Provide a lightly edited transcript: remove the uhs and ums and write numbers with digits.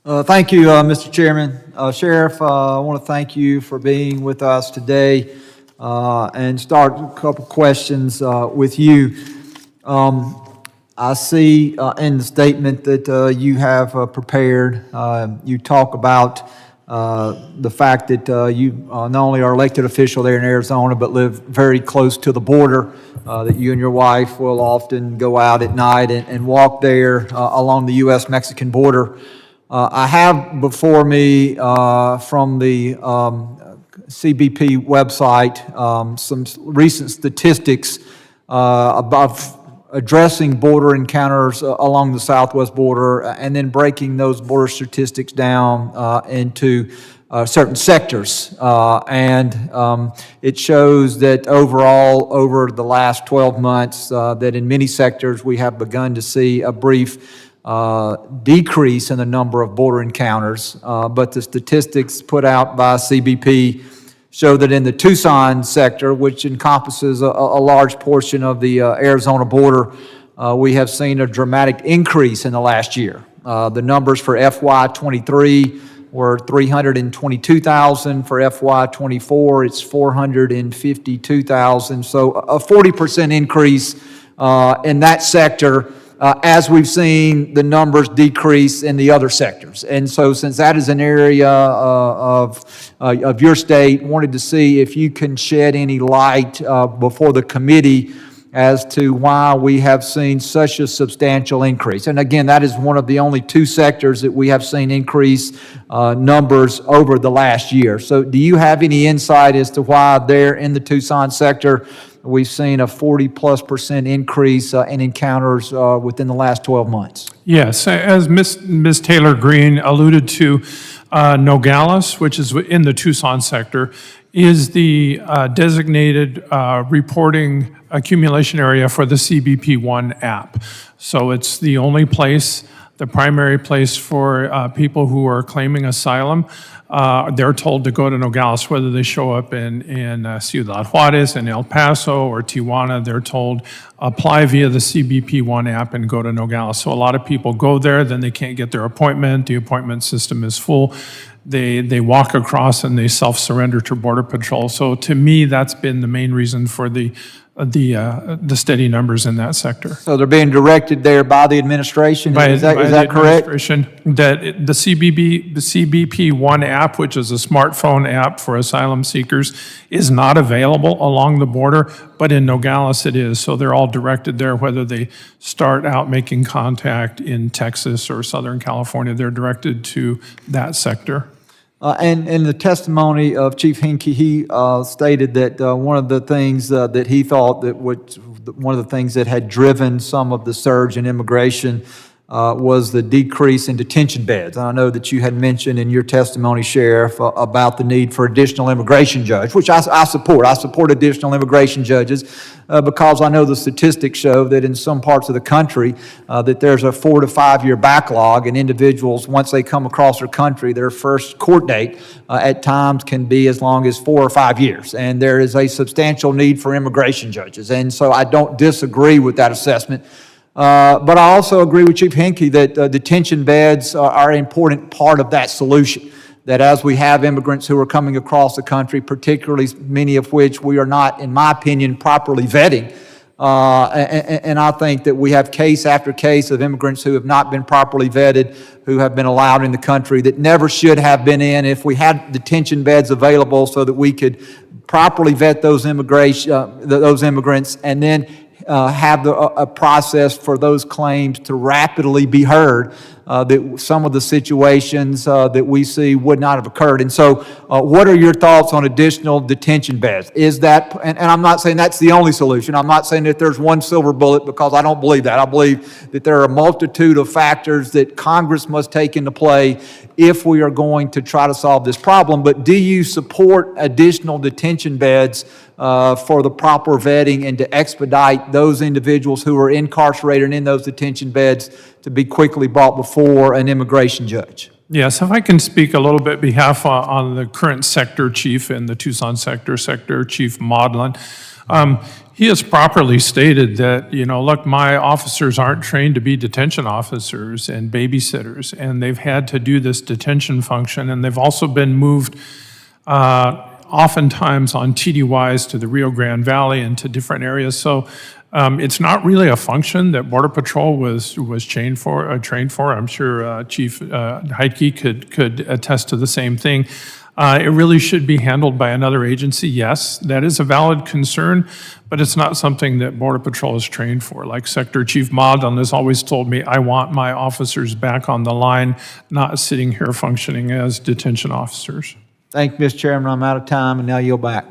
Thank you, Mr. Chairman. Sheriff, I want to thank you for being with us today and start a couple questions with you. I see in the statement that you have prepared, you talk about the fact that you not only are elected official there in Arizona, but live very close to the border, that you and your wife will often go out at night and walk there along the U.S.-Mexican border. I have before me from the CBP website some recent statistics about addressing border encounters along the southwest border and then breaking those border statistics down into certain sectors. It shows that overall, over the last 12 months, that in many sectors we have begun to see a brief decrease in the number of border encounters, but the statistics put out by CBP show that in the Tucson sector, which encompasses a large portion of the Arizona border, we have seen a dramatic increase in the last year. The numbers for FY23 were 322,000. For FY24, it's 452,000. So a 40% increase in that sector, as we've seen the numbers decrease in the other sectors. And so since that is an area of your state, wanted to see if you can shed any light before the committee as to why we have seen such a substantial increase. And again, that is one of the only two sectors that we have seen increase numbers over the last year. So do you have any insight as to why there in the Tucson sector we've seen a 40+% increase in encounters within the last 12 months? Yes, as Ms. Taylor Green alluded to, Nogales, which is in the Tucson sector, is the designated reporting accumulation area for the CBP-1 app. So it's the only place, the primary place for people who are claiming asylum. They're told to go to Nogales, whether they show up in Ciudad Juarez, in El Paso, or Tijuana. They're told, apply via the CBP-1 app and go to Nogales. So a lot of people go there, then they can't get their appointment. The appointment system is full. They walk across and they self-surrender to Border Patrol. So to me, that's been the main reason for the steady numbers in that sector. So they're being directed there by the administration? Is that correct? That the CBP-1 app, which is a smartphone app for asylum seekers, is not available along the border, but in Nogales it is. So they're all directed there, whether they start out making contact in Texas or Southern California, they're directed to that sector. And in the testimony of Chief Hinkie, he stated that one of the things that he thought that one of the things that had driven some of the surge in immigration was the decrease in detention beds. And I know that you had mentioned in your testimony, Sheriff, about the need for additional immigration judges, which I support. I support additional immigration judges because I know the statistics show that in some parts of the country that there's a 4 to 5 year backlog, and individuals, once they come across our country, their first court date at times can be as long as 4 or 5 years. And there is a substantial need for immigration judges. And so I don't disagree with that assessment. But I also agree with Chief Hinkie that detention beds are an important part of that solution. That as we have immigrants who are coming across the country, particularly many of which we are not, in my opinion, properly vetting, and I think that we have case after case of immigrants who have not been properly vetted, who have been allowed in the country that never should have been in. If we had detention beds available so that we could properly vet those immigrants and then have a process for those claims to rapidly be heard, that some of the situations that we see would not have occurred. And so what are your thoughts on additional detention beds? Is that, and I'm not saying that's the only solution. I'm not saying that there's one silver bullet, because I don't believe that. I believe that there are a multitude of factors that Congress must take into play if we are going to try to solve this problem. But do you support additional detention beds for the proper vetting and to expedite those individuals who are incarcerated and in those detention beds to be quickly brought before an immigration judge? Yes, if I can speak a little bit behalf on the current sector chief in the Tucson sector, Sector Chief Maudlin. He has properly stated that, look, my officers aren't trained to be detention officers and babysitters, and they've had to do this detention function, and they've also been moved oftentimes on TDYs to the Rio Grande Valley and to different areas. So it's not really a function that Border Patrol was trained for. I'm sure Chief Heidke could attest to the same thing. It really should be handled by another agency. Yes, that is a valid concern, but it's not something that Border Patrol is trained for. Like Sector Chief Maudlin has always told me, I want my officers back on the line, not sitting here functioning as detention officers. Thank you, Mr. Chairman. I'm out of time, and now yield back.